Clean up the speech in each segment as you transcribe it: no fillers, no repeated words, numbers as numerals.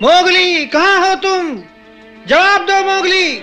Mowgli, कहाँ हो तुम? जवाब दो मोगली।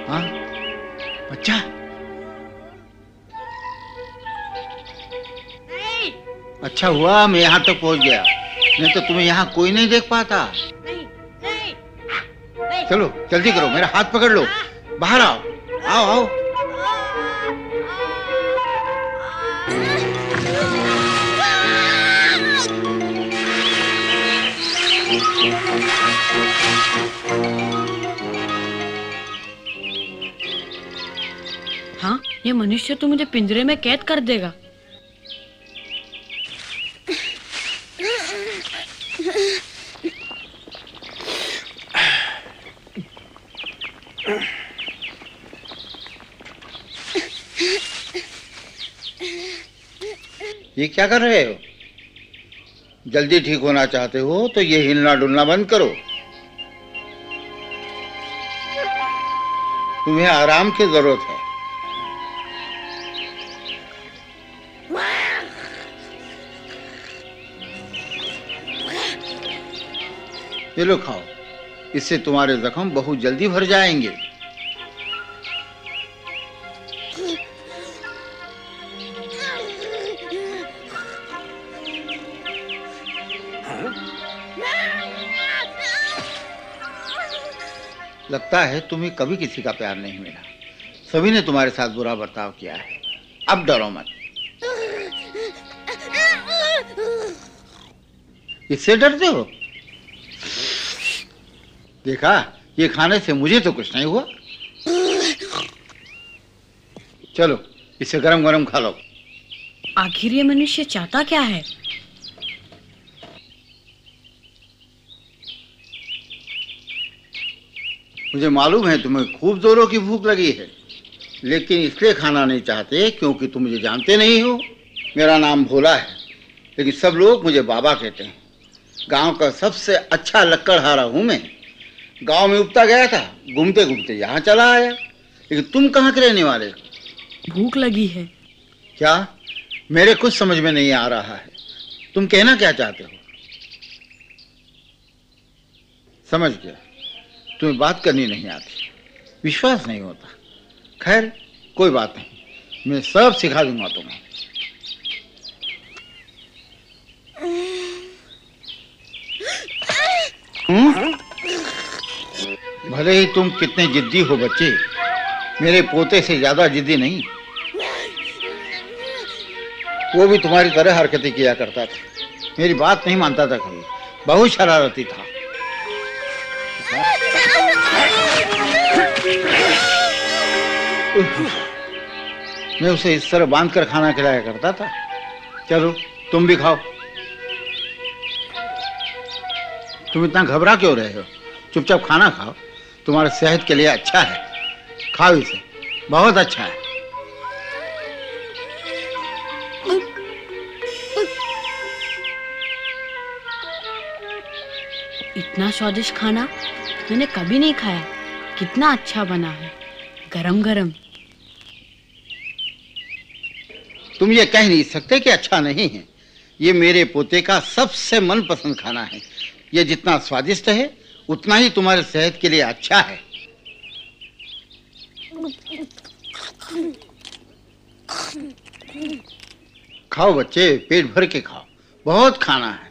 हाँ, बच्चा। अच्छा हुआ मैं यहाँ तक पहुँच गया, नहीं तो तुम्हें यहाँ कोई नहीं देख पाता। चलो जल्दी करो, मेरा हाथ पकड़ लो, बाहर आओ, आओ आओ। हाँ, ये मनुष्य तो मुझे पिंजरे में कैद कर देगा। ये क्या कर रहे हो? जल्दी ठीक होना चाहते हो तो ये हिलना डुलना बंद करो। तुम्हें आराम की जरूरत है। ये लो खाओ, इससे तुम्हारे जख्म बहुत जल्दी भर जाएंगे। लगता है तुम्हें कभी किसी का प्यार नहीं मिला, सभी ने तुम्हारे साथ बुरा बर्ताव किया है। अब डरो मत। इससे डरते हो? देखा, ये खाने से मुझे तो कुछ नहीं हुआ। चलो इसे गरम गरम खा लो। आखिर ये मनुष्य चाहता क्या है? मुझे मालूम है तुम्हें खूब जोरों की भूख लगी है, लेकिन इसलिए खाना नहीं चाहते क्योंकि तुम मुझे जानते नहीं हो। मेरा नाम भोला है, लेकिन सब लोग मुझे बाबा कहते हैं। गांव का सबसे अच्छा लक्कड़हारा हूं मैं। गांव में उपता गया था, घूमते घूमते यहाँ चला आया। लेकिन तुम कहाँ के रहने वाले हो? भूख लगी है। क्या? मेरे कुछ समझ में नहीं आ रहा है, तुम कहना क्या चाहते हो? समझ गया, तुम्हें बात करनी नहीं आती, विश्वास नहीं होता। खैर कोई बात नहीं, मैं सब सिखा दूंगा तुम्हें। भले ही तुम कितने जिद्दी हो बच्चे, मेरे पोते से ज्यादा जिद्दी नहीं। वो भी तुम्हारी तरह हरकतें किया करता था, मेरी बात नहीं मानता था कभी, बहुत शरारती था। मैं उसे इस तरह बांध कर खाना खिलाया करता था। चलो तुम भी खाओ। तुम इतना घबरा क्यों रहे हो? चुपचाप खाना खाओ, तुम्हारे सेहत के लिए अच्छा है। खाओ इसे, बहुत अच्छा है। इतना स्वादिष्ट खाना मैंने कभी नहीं खाया। कितना अच्छा बना है, गरम गरम। तुम ये कह नहीं सकते कि अच्छा नहीं है। ये मेरे पोते का सबसे मनपसंद खाना है। ये जितना स्वादिष्ट है उतना ही तुम्हारे सेहत के लिए अच्छा है। खाओ बच्चे, पेट भर के खाओ, बहुत खाना है।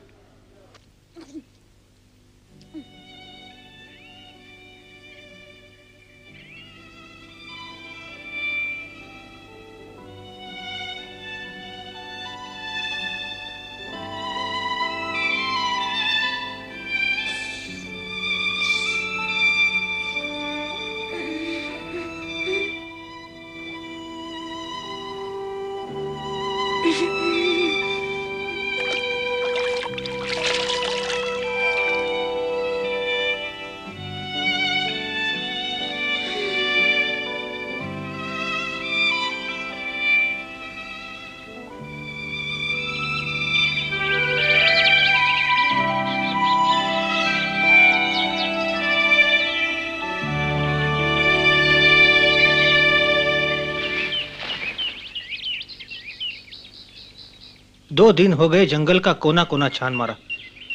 2 दिन हो गए जंगल का कोना कोना छान मारा,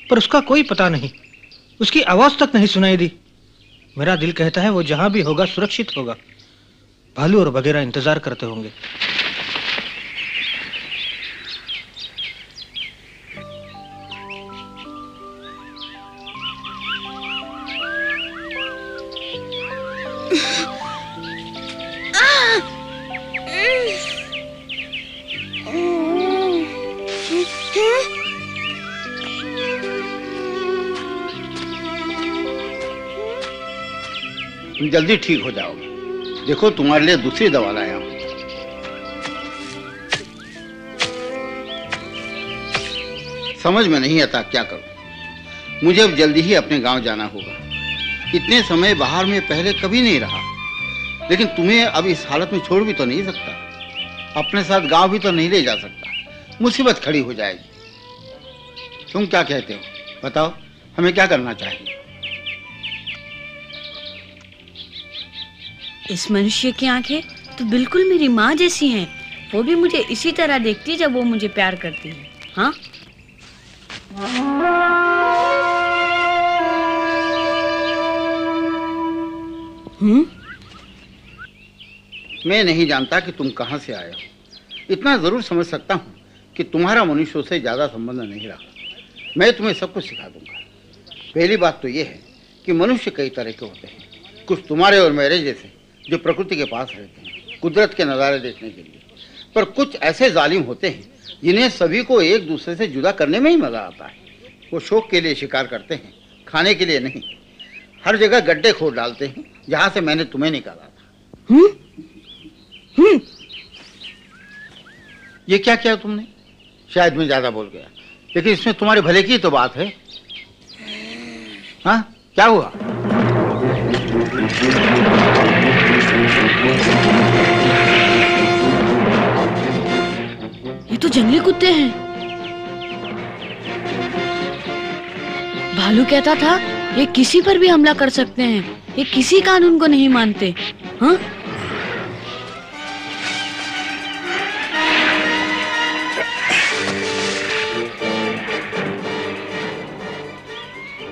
पर उसका कोई पता नहीं, उसकी आवाज तक नहीं सुनाई दी। मेरा दिल कहता है वो जहां भी होगा सुरक्षित होगा। भालू और बगेरा इंतजार करते होंगे। तुम जल्दी ठीक हो जाओगे। देखो तुम्हारे लिए दूसरी दवा लाया हूं। समझ में नहीं आता क्या करूं। मुझे अब जल्दी ही अपने गांव जाना होगा। इतने समय बाहर में पहले कभी नहीं रहा, लेकिन तुम्हें अब इस हालत में छोड़ भी तो नहीं सकता। अपने साथ गांव भी तो नहीं ले जा सकता। मुसीबत खड़ी हो जाएगी। तुम क्या कहते हो, बताओ हमें क्या करना चाहिए? इस मनुष्य की आंखें तो बिल्कुल मेरी माँ जैसी हैं। वो भी मुझे इसी तरह देखती है जब वो मुझे प्यार करती है। हाँ, मैं नहीं जानता कि तुम कहां से आए हो। इतना जरूर समझ सकता हूं कि तुम्हारा मनुष्यों से ज्यादा संबंध नहीं रहा। मैं तुम्हें सब कुछ सिखा दूंगा। पहली बात तो यह है कि मनुष्य कई तरह के होते हैं। कुछ तुम्हारे और मेरे जैसे जो प्रकृति के पास रहते हैं कुदरत के नज़ारे देखने के लिए, पर कुछ ऐसे जालिम होते हैं जिन्हें सभी को एक दूसरे से जुदा करने में ही मजा आता है। वो शौक के लिए शिकार करते हैं, खाने के लिए नहीं। हर जगह गड्ढे खोद डालते हैं, जहां से मैंने तुम्हें निकाला था। ये क्या किया तुमने? शायद मैं ज्यादा बोल गया, लेकिन इसमें तुम्हारे भले की तो बात है। हाँ, क्या हुआ? ये तो जंगली कुत्ते हैं। भालू कहता था ये किसी पर भी हमला कर सकते हैं, ये किसी कानून को नहीं मानते। हाँ,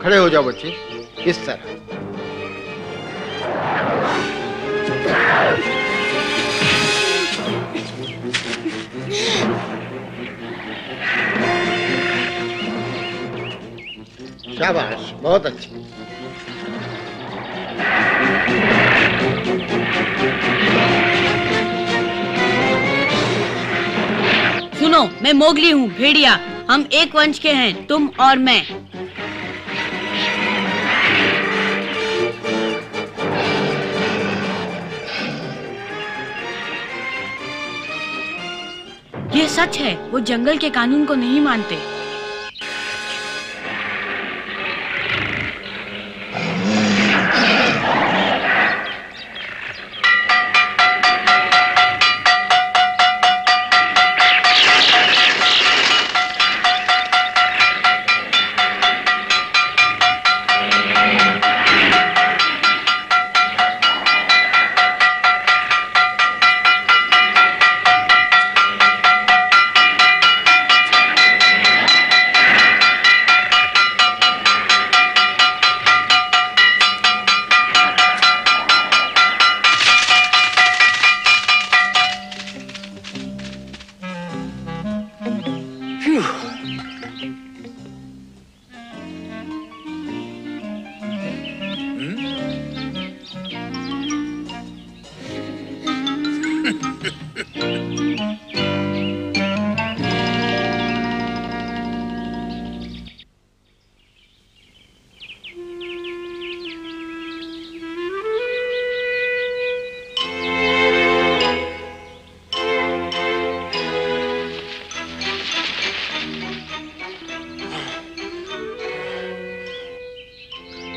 खड़े हो जाओ बच्चे, इस तरह। शाबाश, बहुत अच्छी। सुनो, मैं मोगली हूँ, भेड़िया। हम एक वंश के हैं, तुम और मैं। ये सच है, वो जंगल के कानून को नहीं मानते।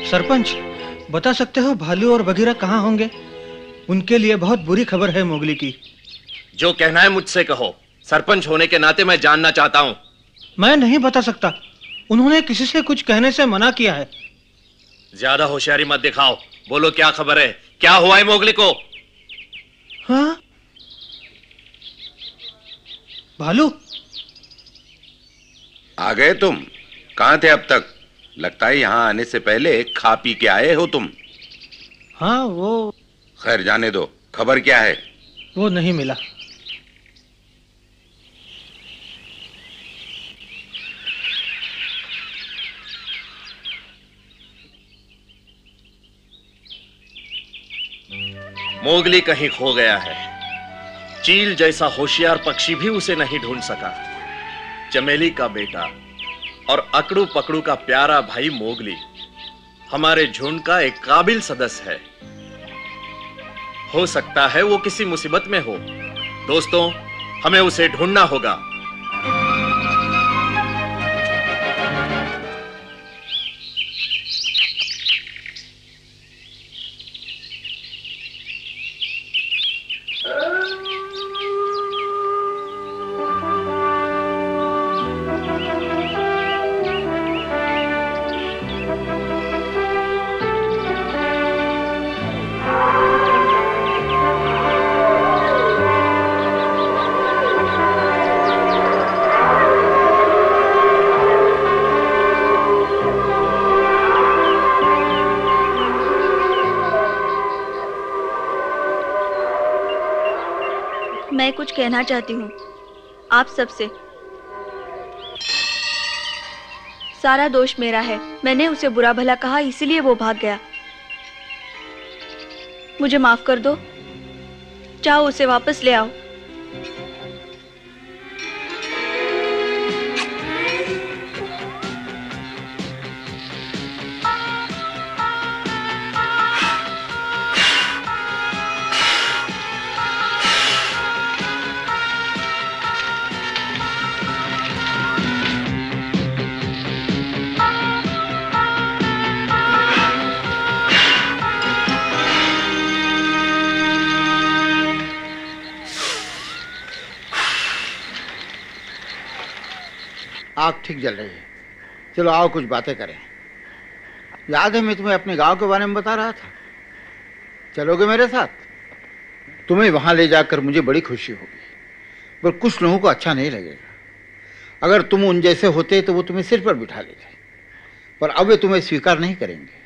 सरपंच, बता सकते हो भालू और बगीरा कहाँ होंगे? उनके लिए बहुत बुरी खबर है मोगली की। जो कहना है मुझसे कहो। सरपंच होने के नाते मैं जानना चाहता हूँ। मैं नहीं बता सकता। उन्होंने किसी से कुछ कहने से मना किया है। ज्यादा होशियारी मत दिखाओ। बोलो क्या खबर है, क्या हुआ है मोगली को? हाँ? भालू, आ गए तुम? कहाँ थे अब तक? लगता है यहाँ आने से पहले खा पी के आए हो तुम। हाँ वो खैर जाने दो, खबर क्या है? वो नहीं मिला। मोगली कहीं खो गया है। चील जैसा होशियार पक्षी भी उसे नहीं ढूंढ सका। चमेली का बेटा और अकड़ू पकड़ू का प्यारा भाई मोगली हमारे झुंड का एक काबिल सदस्य है। हो सकता है वो किसी मुसीबत में हो। दोस्तों, हमें उसे ढूंढना होगा। मैं कुछ कहना चाहती हूँ आप सबसे। सारा दोष मेरा है। मैंने उसे बुरा भला कहा, इसलिए वो भाग गया। मुझे माफ कर दो। चाहो उसे वापस ले आओ। आग ठीक जल रही है, चलो आओ कुछ बातें करें। याद है मैं तुम्हें अपने गांव के बारे में बता रहा था, चलोगे मेरे साथ? तुम्हें वहां ले जाकर मुझे बड़ी खुशी होगी, पर कुछ लोगों को अच्छा नहीं लगेगा। अगर तुम उन जैसे होते तो वो तुम्हें सिर पर बिठा लेते, पर अब वे तुम्हें स्वीकार नहीं करेंगे।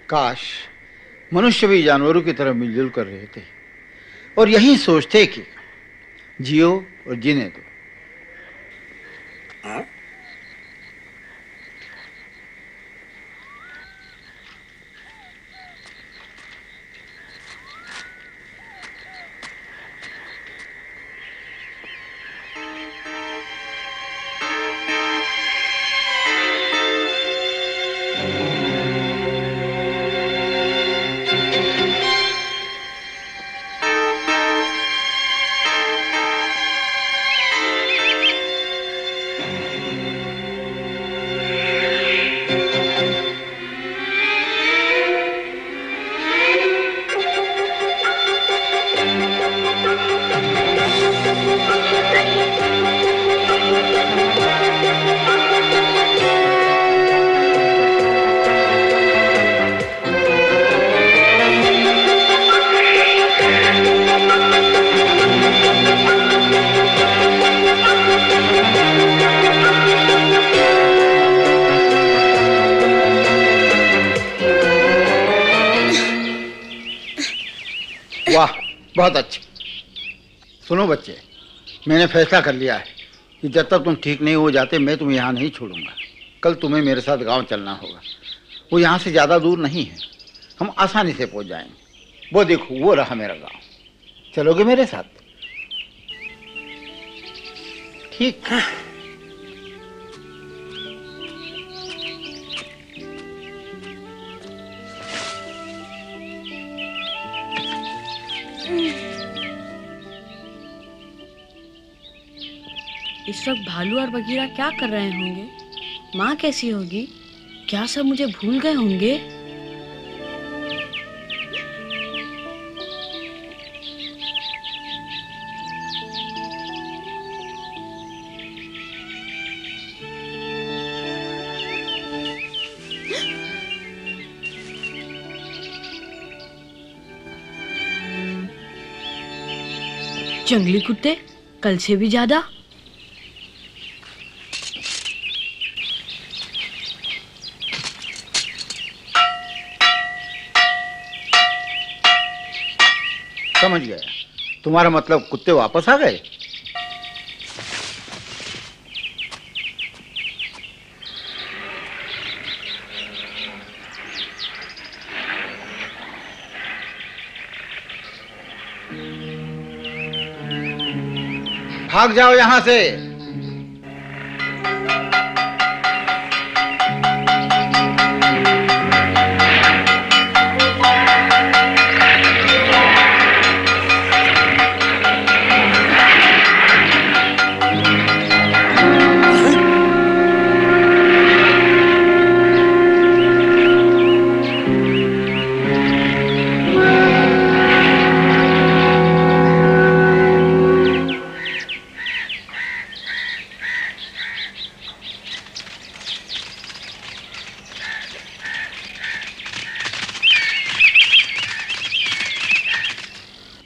काश मनुष्य भी जानवरों की तरह मिलजुल कर रहते और यही सोचते कि जियो और जीने दो। वाह, बहुत अच्छे। सुनो बच्चे, मैंने फैसला कर लिया है कि जब तक तुम ठीक नहीं हो जाते मैं तुम्हें यहाँ नहीं छोड़ूंगा। कल तुम्हें मेरे साथ गांव चलना होगा। वो यहाँ से ज़्यादा दूर नहीं है, हम आसानी से पहुँच जाएंगे। वो देखो, वो रहा मेरा गांव। चलोगे मेरे साथ? ठीक। इस वक्त भालू और बगीरा क्या कर रहे होंगे? माँ कैसी होगी? क्या सब मुझे भूल गए होंगे? जंगली कुत्ते कल से भी ज्यादा। समझ गया। तुम्हारा मतलब कुत्ते वापस आ गए? भाग जाओ यहां से।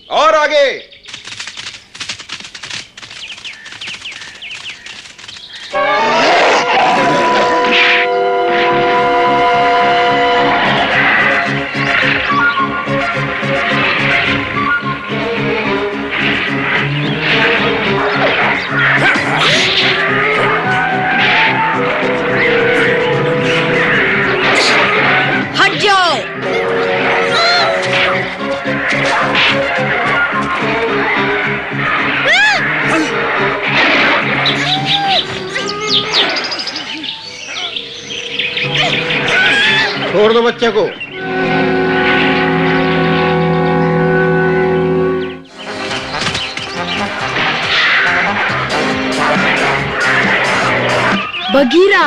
और आगे। हट जाओ। छोड़ दो बच्चे को। बगीरा,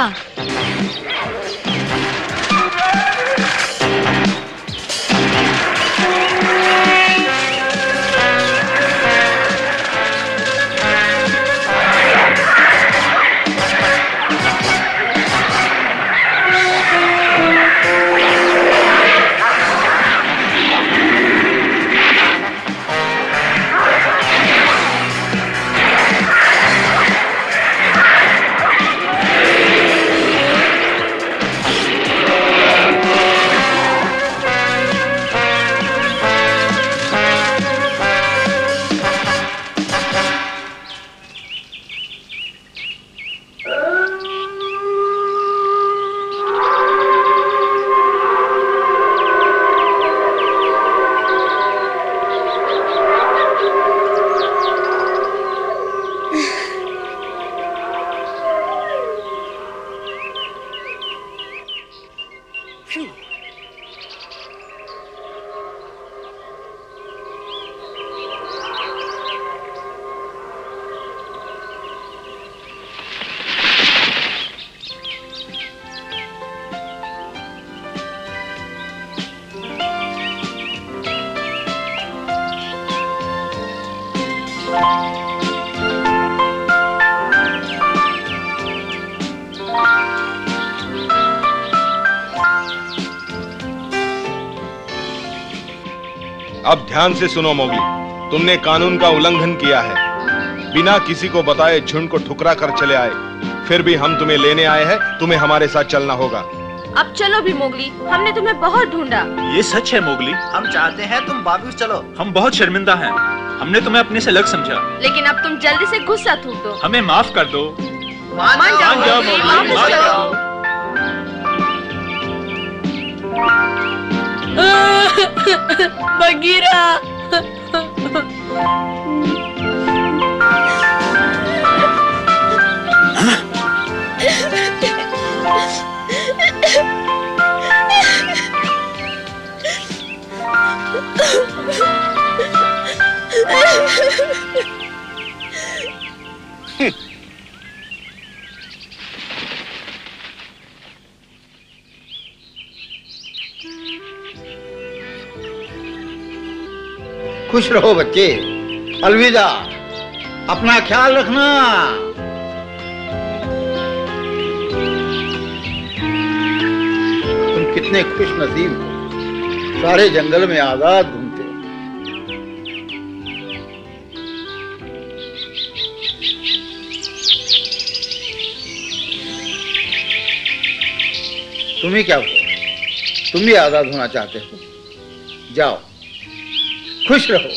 अब ध्यान से सुनो मोगली, तुमने कानून का उल्लंघन किया है। बिना किसी को बताए झुंड को ठुकरा कर चले आए, फिर भी हम तुम्हें लेने आए हैं। तुम्हें हमारे साथ चलना होगा। अब चलो भी मोगली, हमने तुम्हें बहुत ढूंढा। ये सच है मोगली, हम चाहते हैं तुम वापस चलो। हम बहुत शर्मिंदा हैं, हमने तुम्हें अपने से अलग समझा। लेकिन अब तुम जल्दी से गुस्सा थूक दो। हमें माफ कर दो। मान जाओ मोगली, वापस चलो। बगीरा, खुश रहो बच्चे, अलविदा, अपना ख्याल रखना। तुम कितने खुश नसीब हो, सारे जंगल में आजाद घूमते हो। तुम्हें क्या हुआ? तुम भी आजाद होना चाहते हो? जाओ, खुश रहो।